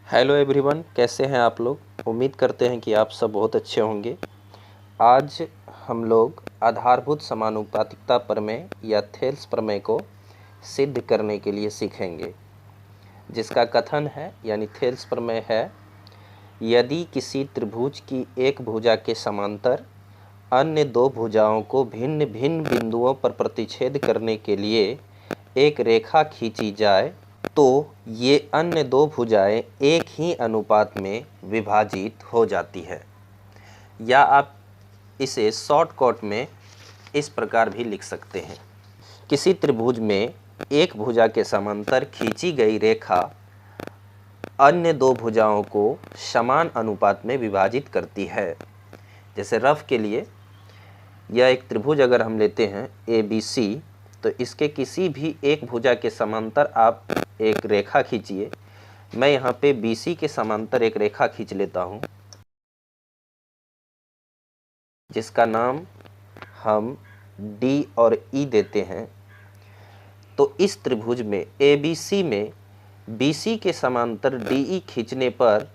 Hello everyone, कैसे हैं आप लोग। उम्मीद करते हैं कि आप सब बहुत अच्छे होंगे। आज हम लोग आधारभूत समानुपातिकता प्रमेय या थेल्स प्रमेय को सिद्ध करने के लिए सीखेंगे, जिसका कथन है यानी थेल्स प्रमेय है, यदि किसी त्रिभुज की एक भुजा के समांतर अन्य दो भुजाओं को भिन्न भिन्न बिंदुओं पर प्रतिच्छेद करने के लिए एक रेखा खींची जाए तो ये अन्य दो भुजाएं एक ही अनुपात में विभाजित हो जाती है। या आप इसे शॉर्टकट में इस प्रकार भी लिख सकते हैं। किसी त्रिभुज में एक भुजा के समांतर खींची गई रेखा अन्य दो भुजाओं को समान अनुपात में विभाजित करती है। जैसे रफ के लिए यह एक त्रिभुज अगर हम लेते हैं ABC, तो इसके किसी भी एक भुजा के समांतर आप एक रेखा खींचिए। मैं यहाँ पे BC के समांतर एक रेखा खींच लेता हूँ, जिसका नाम हम D और E देते हैं। तो इस त्रिभुज में ABC में BC के समांतर DE खींचने पर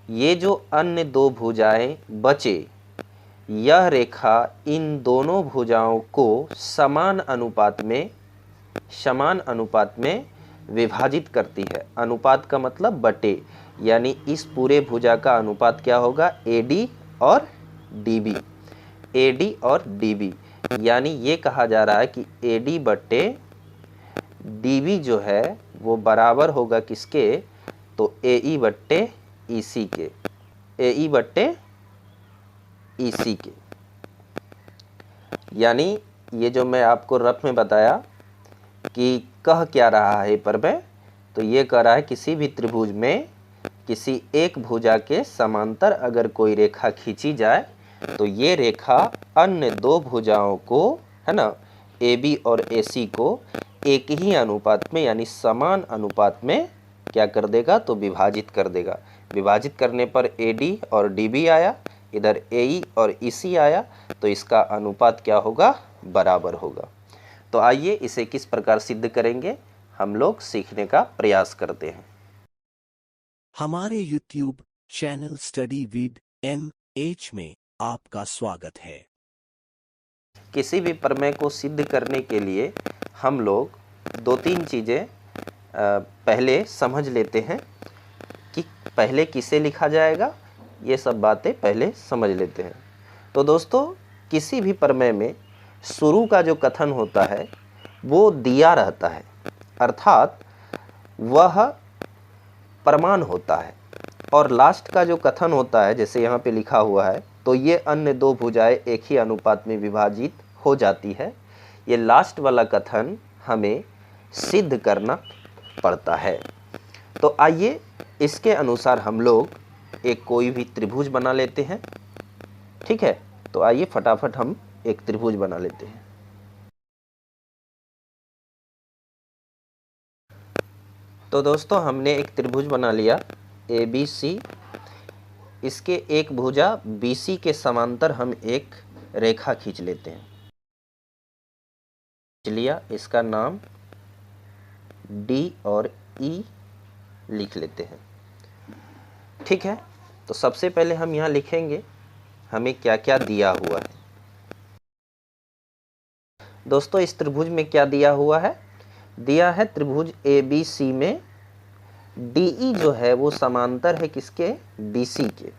ये जो अन्य दो भुजाएं बचे, यह रेखा इन दोनों भुजाओं को समान अनुपात में विभाजित करती है। अनुपात का मतलब बटे, यानी इस पूरे भुजा का अनुपात क्या होगा, AD और DB। AD और DB यानी ये कहा जा रहा है कि AD बटे DB जो है वो बराबर होगा किसके, तो AE बट्टे EC के। AE बट्टे EC के, यानी ये जो मैं आपको रफ में बताया कि कह क्या रहा है प्रमेय, तो ये कह रहा है किसी भी त्रिभुज में किसी एक भुजा के समांतर अगर कोई रेखा खींची जाए तो ये रेखा अन्य दो भुजाओं को, है ना, AB और AC को एक ही अनुपात में यानी समान अनुपात में क्या कर देगा, तो विभाजित कर देगा। विभाजित करने पर AD और DB आया, इधर AE और EC आया, तो इसका अनुपात क्या होगा, बराबर होगा। तो आइए इसे किस प्रकार सिद्ध करेंगे, हम लोग सीखने का प्रयास करते हैं। हमारे YouTube channel study with MH में आपका स्वागत है। किसी भी प्रमेय को सिद्ध करने के लिए हम लोग दो तीन चीज़ें पहले समझ लेते हैं कि पहले किसे लिखा जाएगा, ये सब बातें पहले समझ लेते हैं। तो दोस्तों, किसी भी प्रमेय में शुरू का जो कथन होता है वो दिया रहता है, अर्थात वह प्रमाण होता है, और लास्ट का जो कथन होता है, जैसे यहाँ पे लिखा हुआ है, तो ये अन्य दो भुजाएं एक ही अनुपात में विभाजित हो जाती है। ये लास्ट वाला कथन हमें सिद्ध करना पड़ता है। तो आइए इसके अनुसार हम लोग एक कोई भी त्रिभुज बना लेते हैं। ठीक है, तो आइए फटाफट हम एक त्रिभुज बना लेते हैं। तो दोस्तों, हमने एक त्रिभुज बना लिया ABC। इसके एक भुजा BC के समांतर हम एक रेखा खींच लेते हैं। लिया, इसका नाम D और E लिख लेते हैं। ठीक है, तो सबसे पहले हम यहाँ लिखेंगे हमें क्या क्या दिया हुआ है। दोस्तों, इस त्रिभुज में क्या दिया हुआ है, दिया है त्रिभुज ABC में DE जो है वो समांतर है किसके, BC के।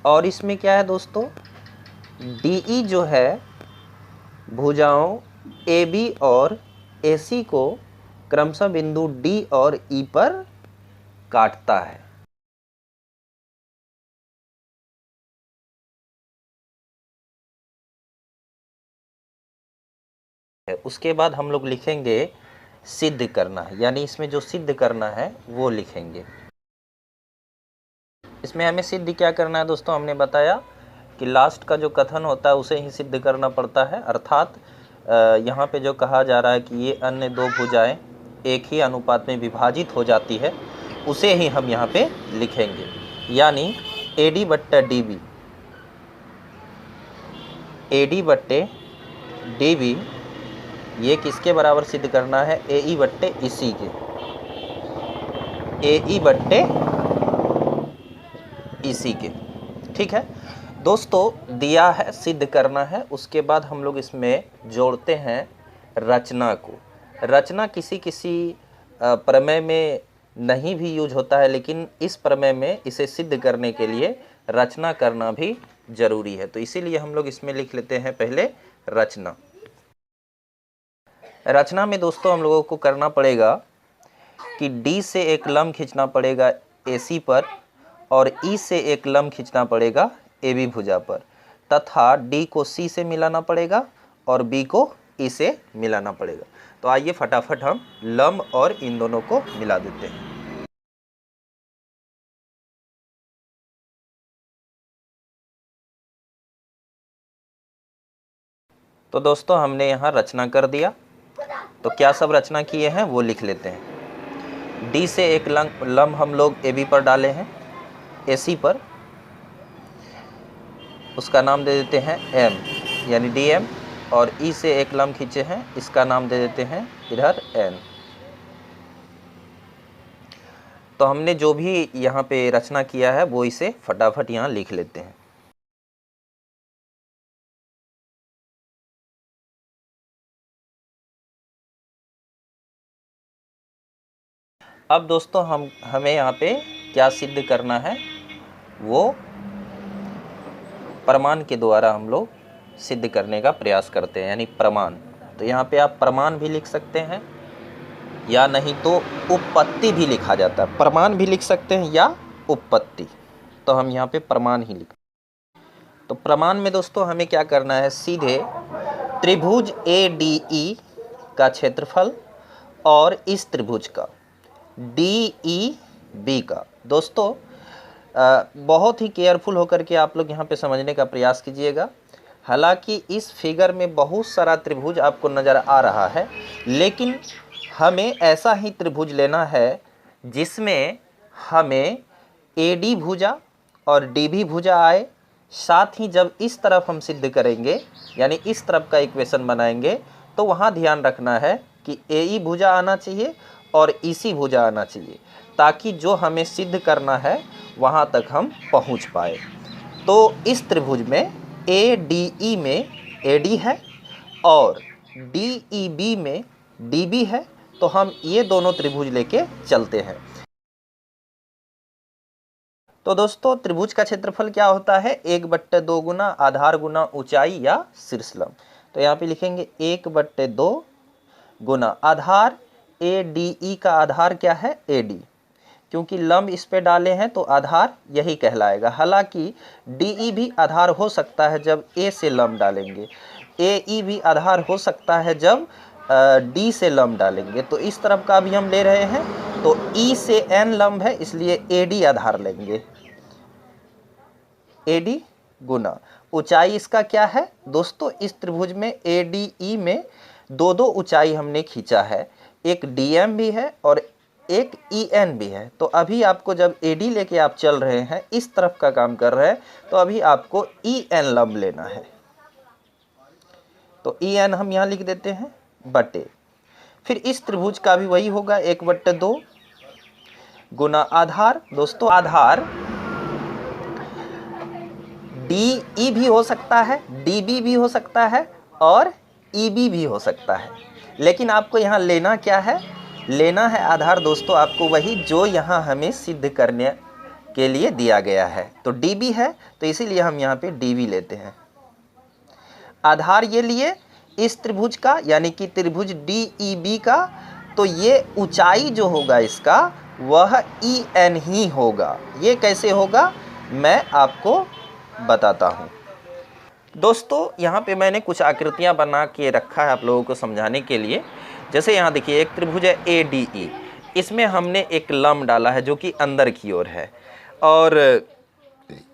और इसमें क्या है दोस्तों, DE जो है भुजाओं AB और AC को क्रमशः बिंदु D और E पर काटता है। उसके बाद हम लोग लिखेंगे सिद्ध करना है, यानी इसमें जो सिद्ध करना है वो लिखेंगे। इसमें हमें सिद्ध क्या करना है दोस्तों, हमने बताया कि लास्ट का जो कथन होता है उसे ही सिद्ध करना पड़ता है, अर्थात यहाँ पे जो कहा जा रहा है कि ये अन्य दो भुजाएं एक ही अनुपात में विभाजित हो जाती है, उसे ही हम यहाँ पे लिखेंगे, यानी AD बट्टे DB, AD बट्टे DB ये किसके बराबर सिद्ध करना है, AE बट्टे EC के। AE बट्टे EC के। ठीक है दोस्तों, दिया है, सिद्ध करना है। उसके बाद हम लोग इसमें जोड़ते हैं रचना को। रचना किसी किसी प्रमेय में नहीं भी यूज होता है, लेकिन इस प्रमेय में इसे सिद्ध करने के लिए रचना करना भी जरूरी है। तो इसीलिए हम लोग इसमें लिख लेते हैं पहले रचना। रचना में दोस्तों हम लोगों को करना पड़ेगा कि D से एक लंब खींचना पड़ेगा AC पर और E से एक लंब खींचना पड़ेगा AB भुजा पर, तथा D को C से मिलाना पड़ेगा और B को E से मिलाना पड़ेगा। तो आइए फटाफट हम लंब और इन दोनों को मिला देते हैं। तो दोस्तों हमने यहाँ रचना कर दिया। तो क्या सब रचना किए हैं वो लिख लेते हैं। D से एक लंब हम लोग AB पर डाले हैं, AC पर, उसका नाम दे देते हैं M यानी DM, और E से एक लंब खींचे हैं, इसका नाम दे देते हैं इधर N। तो हमने जो भी यहाँ पे रचना किया है वो इसे फटाफट यहाँ लिख लेते हैं। अब दोस्तों हमें यहाँ पे क्या सिद्ध करना है, वो प्रमाण के द्वारा हम लोग सिद्ध करने का प्रयास करते हैं, यानी प्रमाण। तो यहाँ पे आप प्रमाण भी लिख सकते हैं या नहीं तो उपपत्ति भी लिखा जाता है। प्रमाण भी लिख सकते हैं या उपपत्ति। तो हम यहाँ पे प्रमाण ही लिख। तो प्रमाण में दोस्तों हमें क्या करना है, सीधे त्रिभुज ADE का क्षेत्रफल और इस त्रिभुज का DEB का। दोस्तों बहुत ही केयरफुल होकर के आप लोग यहाँ पे समझने का प्रयास कीजिएगा। हालांकि इस फिगर में बहुत सारा त्रिभुज आपको नज़र आ रहा है, लेकिन हमें ऐसा ही त्रिभुज लेना है जिसमें हमें AD भुजा और DB भुजा आए। साथ ही जब इस तरफ हम सिद्ध करेंगे, यानी इस तरफ का इक्वेशन बनाएंगे, तो वहाँ ध्यान रखना है कि AE भुजा आना चाहिए और EC भुजा आना चाहिए, ताकि जो हमें सिद्ध करना है वहाँ तक हम पहुँच पाए। तो इस त्रिभुज में ADE में AD है और DEB में DB है, तो हम ये दोनों त्रिभुज लेके चलते हैं। तो दोस्तों त्रिभुज का क्षेत्रफल क्या होता है, 1/2 गुना आधार गुना ऊंचाई या शीर्षलंब। तो यहाँ पे लिखेंगे 1/2 गुना आधार, ADE का आधार क्या है AD, क्योंकि लंब इस पे डाले हैं तो आधार यही कहलाएगा। हालांकि DE भी आधार हो सकता है जब A से लंब डालेंगे, AE भी आधार हो सकता है जब D से लंब डालेंगे। तो इस तरफ का भी हम ले रहे हैं, तो E से N लंब है इसलिए AD आधार लेंगे, AD गुना ऊंचाई इसका क्या है दोस्तों, इस त्रिभुज में ADE में दो ऊंचाई हमने खींचा है, एक DM भी है और एक EN भी है। तो अभी आपको जब AD लेके आप चल रहे हैं, इस तरफ का काम कर रहे हैं, तो अभी आपको EN लंब लेना है। तो EN हम यहाँ लिख देते हैं बटे, फिर इस त्रिभुज का भी वही होगा 1/2 गुना आधार। दोस्तों आधार DE भी हो सकता है, DB भी हो सकता है और EB भी हो सकता है, लेकिन आपको यहाँ लेना क्या है, लेना है आधार दोस्तों आपको वही जो यहाँ हमें सिद्ध करने के लिए दिया गया है। तो DB है तो इसीलिए हम यहाँ पे DB लेते हैं। आधार ये लिए इस त्रिभुज का, यानी कि त्रिभुज DEB का, तो ये ऊंचाई जो होगा इसका वह EN ही होगा। ये कैसे होगा मैं आपको बताता हूँ। दोस्तों यहाँ पे मैंने कुछ आकृतियाँ बना के रखा है आप लोगों को समझाने के लिए। जैसे यहाँ देखिए एक त्रिभुज है ADE, इसमें हमने एक लंब डाला है जो कि अंदर की ओर है, और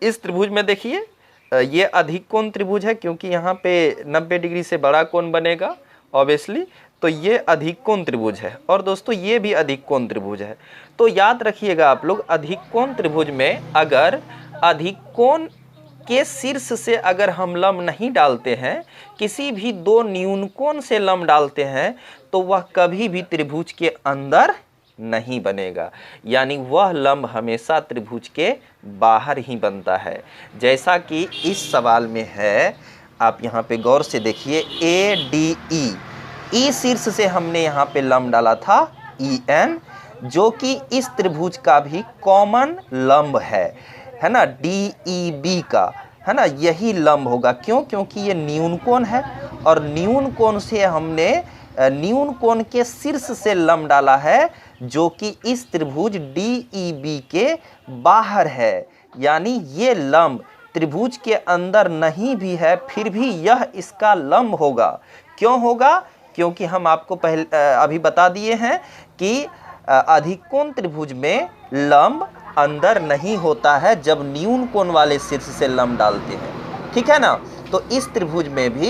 इस त्रिभुज में देखिए ये अधिक कोण त्रिभुज है, क्योंकि यहाँ पे 90 डिग्री से बड़ा कोण बनेगा ऑब्वियसली, तो ये अधिक कोण त्रिभुज है। और दोस्तों ये भी अधिक कोण त्रिभुज है। तो याद रखिएगा आप लोग, अधिक कोण त्रिभुज में अगर अधिक कोण के शीर्ष से अगर हम लंब नहीं डालते हैं, किसी भी दो न्यून कोण से लंब डालते हैं, तो वह कभी भी त्रिभुज के अंदर नहीं बनेगा, यानी वह लंब हमेशा त्रिभुज के बाहर ही बनता है। जैसा कि इस सवाल में है, आप यहाँ पे गौर से देखिए, ADE, ई शीर्ष से हमने यहाँ पे लंब डाला था EN, जो कि इस त्रिभुज का भी कॉमन लंब है ना, DEB का, है ना, यही लंब होगा। क्यों? क्योंकि ये न्यून कोण है और न्यून कोण से हमने न्यून कोण के शीर्ष से लंब डाला है, जो कि इस त्रिभुज DEB के बाहर है। यानी ये लंब त्रिभुज के अंदर नहीं भी है, फिर भी यह इसका लंब होगा। क्यों होगा? क्योंकि हम आपको पहले अभी बता दिए हैं कि अधिक कोण त्रिभुज में लंब अंदर नहीं होता है जब न्यून कोण वाले शीर्ष से लंब डालते हैं, ठीक है ना। तो इस त्रिभुज में भी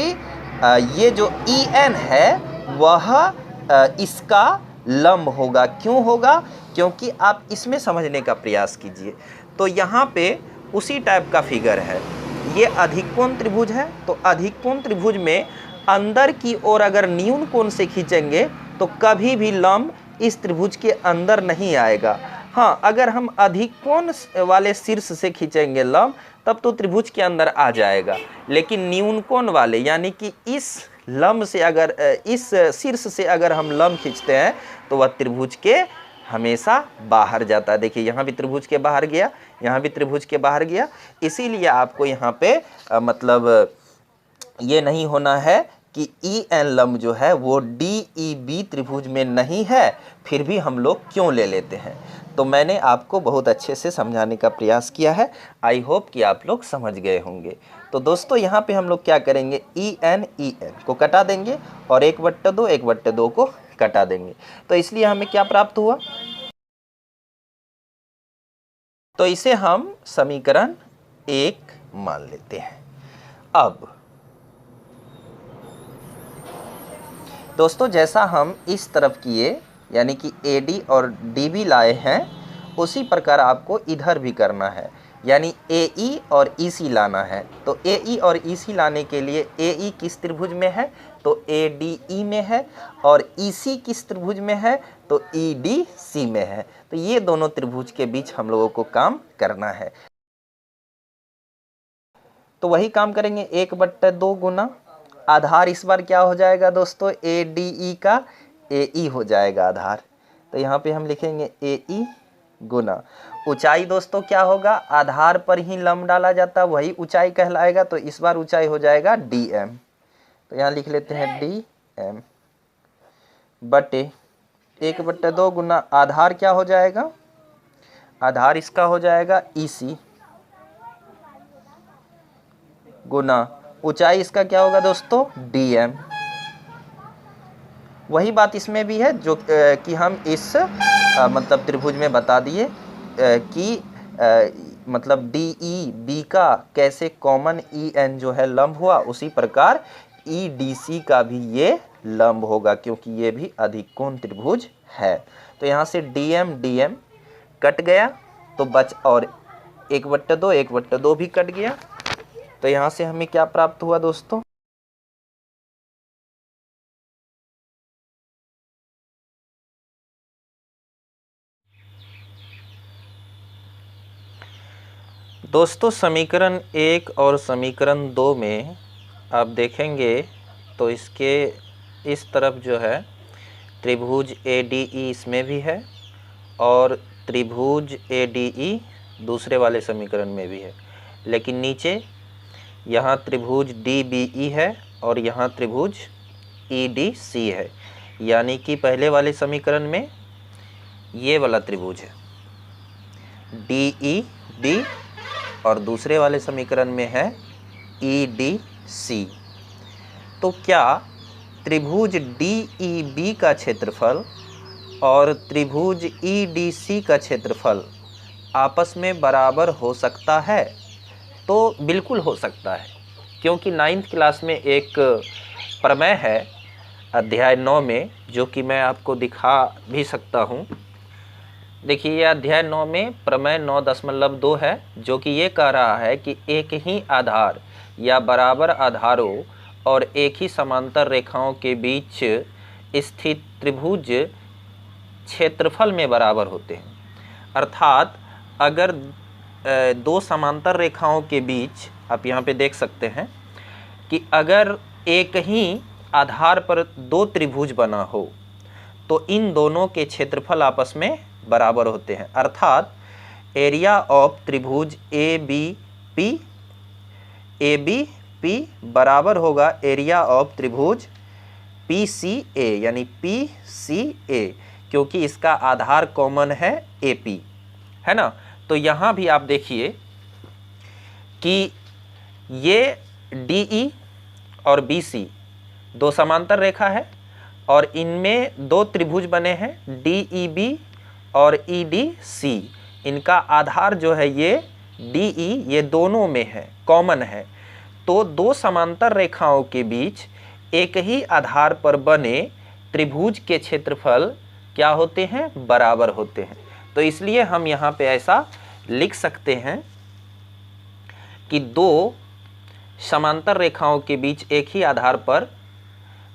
ये जो EN है वह इसका लंब होगा। क्यों होगा? क्योंकि आप इसमें समझने का प्रयास कीजिए। तो यहाँ पे उसी टाइप का फिगर है, ये अधिक कोण त्रिभुज है, तो अधिक कोण त्रिभुज में अंदर की ओर अगर न्यून कोण से खींचेंगे तो कभी भी लंब इस त्रिभुज के अंदर नहीं आएगा। हाँ, अगर हम अधिक कोण वाले शीर्ष से खींचेंगे लंब, तब तो त्रिभुज के अंदर आ जाएगा। लेकिन न्यून कोण वाले, यानी कि इस लंब से अगर इस शीर्ष से अगर हम लंब खींचते हैं तो वह त्रिभुज के हमेशा बाहर जाता है। देखिए, यहाँ भी त्रिभुज के बाहर गया, यहाँ भी त्रिभुज के बाहर गया। इसीलिए आपको यहाँ पे मतलब ये नहीं होना है कि EN लंब जो है वो DEB त्रिभुज में नहीं है, फिर भी हम लोग क्यों ले लेते हैं। तो मैंने आपको बहुत अच्छे से समझाने का प्रयास किया है। आई होप कि आप लोग समझ गए होंगे। तो दोस्तों, यहाँ पे हम लोग क्या करेंगे, EN को कटा देंगे और 1/2 1/2 को कटा देंगे। तो इसलिए हमें क्या प्राप्त हुआ, तो इसे हम समीकरण 1 मान लेते हैं। अब दोस्तों, जैसा हम इस तरफ किए, यानी कि AD और DB लाए हैं, उसी प्रकार आपको इधर भी करना है, यानी AE और EC लाना है। तो AE और EC लाने के लिए AE किस त्रिभुज में है, तो ADE में है, और EC किस त्रिभुज में है, तो EDC में है। तो ये दोनों त्रिभुज के बीच हम लोगों को काम करना है। तो वही काम करेंगे, 1/2 गुना आधार इस बार क्या हो जाएगा दोस्तों, ADE का AE हो जाएगा आधार। तो यहाँ पे हम लिखेंगे AE गुना ऊंचाई। दोस्तों क्या होगा, आधार पर ही लंब डाला जाता है, वही ऊंचाई कहलाएगा। तो इस बार ऊंचाई हो जाएगा DM। तो यहाँ लिख लेते हैं DM बटे 1/2 गुना आधार क्या हो जाएगा, आधार इसका हो जाएगा EC गुना ऊंचाई इसका क्या होगा दोस्तों, DM। वही बात इसमें भी है जो कि हम इस मतलब त्रिभुज में बता दिए कि मतलब DEB का कैसे कॉमन EN जो है लंब हुआ, उसी प्रकार EDC का भी ये लंब होगा, क्योंकि ये भी अधिक कोण त्रिभुज है। तो यहाँ से DM कट गया, तो बच और 1/2 1/2 भी कट गया। तो यहाँ से हमें क्या प्राप्त हुआ दोस्तों, समीकरण 1 और समीकरण 2 में आप देखेंगे तो इसके इस तरफ जो है त्रिभुज ADE इसमें भी है और त्रिभुज ADE दूसरे वाले समीकरण में भी है, लेकिन नीचे यहाँ त्रिभुज DBE है और यहाँ त्रिभुज EDC है। यानी कि पहले वाले समीकरण में ये वाला त्रिभुज है DED और दूसरे वाले समीकरण में है EDC। तो क्या त्रिभुज DEB का क्षेत्रफल और त्रिभुज EDC का क्षेत्रफल आपस में बराबर हो सकता है? तो बिल्कुल हो सकता है, क्योंकि 9th क्लास में एक प्रमेय है अध्याय 9 में, जो कि मैं आपको दिखा भी सकता हूँ। देखिए, ये अध्याय 9 में प्रमेय 9.2 है, जो कि ये कह रहा है कि एक ही आधार या बराबर आधारों और एक ही समांतर रेखाओं के बीच स्थित त्रिभुज क्षेत्रफल में बराबर होते हैं। अर्थात अगर दो समांतर रेखाओं के बीच, आप यहाँ पे देख सकते हैं कि अगर एक ही आधार पर दो त्रिभुज बना हो तो इन दोनों के क्षेत्रफल आपस में बराबर होते हैं। अर्थात एरिया ऑफ त्रिभुज ए बी पी बराबर होगा एरिया ऑफ त्रिभुज पी सी ए, यानी पी सी ए, क्योंकि इसका आधार कॉमन है ए पी, है ना। तो यहाँ भी आप देखिए कि ये डी ई और बी सी दो समांतर रेखा है और इनमें दो त्रिभुज बने हैं डी ई बी और ई डी सी। इनका आधार जो है ये डी ई, ये दोनों में है, कॉमन है। तो दो समांतर रेखाओं के बीच एक ही आधार पर बने त्रिभुज के क्षेत्रफल क्या होते हैं, बराबर होते हैं। तो इसलिए हम यहाँ पे ऐसा लिख सकते हैं कि दो समांतर रेखाओं के बीच एक ही आधार पर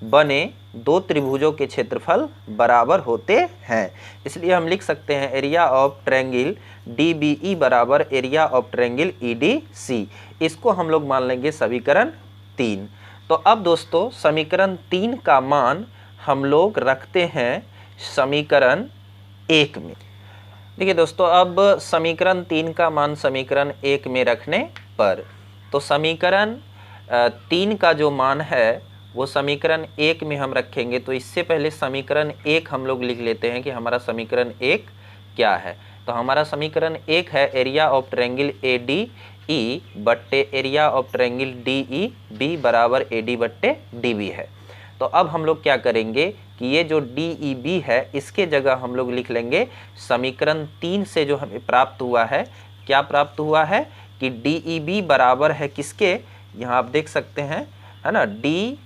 बने दो त्रिभुजों के क्षेत्रफल बराबर होते हैं। इसलिए हम लिख सकते हैं area of triangle D B E बराबर area of triangle E D C. इसको हम लोग मान लेंगे समीकरण 3। तो अब दोस्तों समीकरण 3 का मान हम लोग रखते हैं समीकरण 1 में। देखिए दोस्तों, अब समीकरण 3 का मान समीकरण 1 में रखने पर, तो समीकरण 3 का जो मान है वो समीकरण 1 में हम रखेंगे। तो इससे पहले समीकरण 1 हम लोग लिख लेते हैं कि हमारा समीकरण 1 क्या है। तो हमारा समीकरण 1 है area of triangle A D E बट्टे area of triangle D E B बराबर ए डी बट्टे डी बी है। तो अब हम लोग क्या करेंगे कि ये जो डी ई बी है इसके जगह हम लोग लिख लेंगे समीकरण 3 से जो हमें प्राप्त हुआ है, क्या प्राप्त हुआ है कि डी ई बी बराबर है किसके, यहाँ आप देख सकते हैं, है ना, डी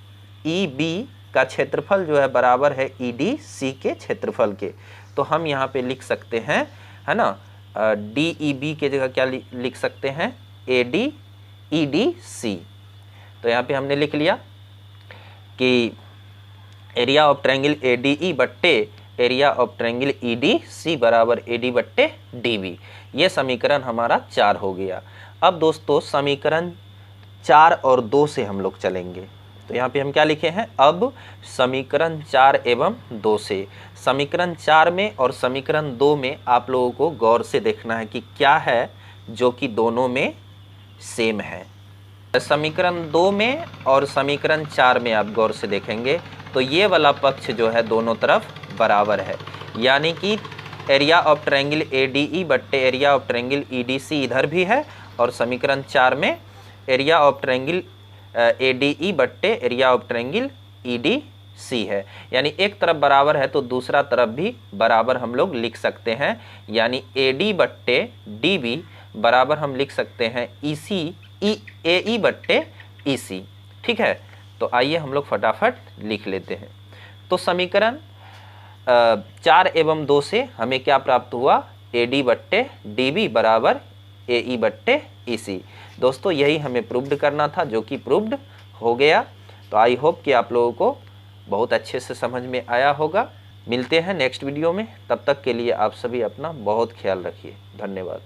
ई बी का क्षेत्रफल जो है बराबर है ई डी सी के क्षेत्रफल के। तो हम यहाँ पे लिख सकते हैं, है ना, डी ई बी के जगह क्या लिख सकते हैं, ए डी ई डी सी। तो यहाँ पे हमने लिख लिया कि area of triangle A D E बट्टे area of triangle E D C बराबर ए डी बट्टे डी बी। ये समीकरण हमारा 4 हो गया। अब दोस्तों समीकरण 4 और 2 से हम लोग चलेंगे। तो यहाँ पे हम क्या लिखे हैं, अब समीकरण 4 एवं 2 से। समीकरण 4 में और समीकरण 2 में आप लोगों को गौर से देखना है कि क्या है जो कि दोनों में सेम है। समीकरण 2 में और समीकरण 4 में आप गौर से देखेंगे तो ये वाला पक्ष जो है दोनों तरफ बराबर है, यानी कि area of triangle A D E बट्टे area of triangle E D C इधर भी है और समीकरण 4 में area of triangle A D E बट्टे area of triangle E D C है। यानी एक तरफ बराबर है तो दूसरा तरफ भी बराबर हम लोग लिख सकते हैं, यानी ए डी बट्टे डी बी बराबर हम लिख सकते हैं ई सी ए ई बट्टे ई सी। ठीक है, तो आइए हम लोग फटाफट लिख लेते हैं। तो समीकरण 4 एवं 2 से हमें क्या प्राप्त हुआ, ए डी बट्टे डी बी बराबर ए ई बट्टे ई सी। दोस्तों यही हमें प्रूव्ड करना था, जो कि प्रूव्ड हो गया। तो आई होप कि आप लोगों को बहुत अच्छे से समझ में आया होगा। मिलते हैं नेक्स्ट वीडियो में, तब तक के लिए आप सभी अपना बहुत ख्याल रखिए। धन्यवाद।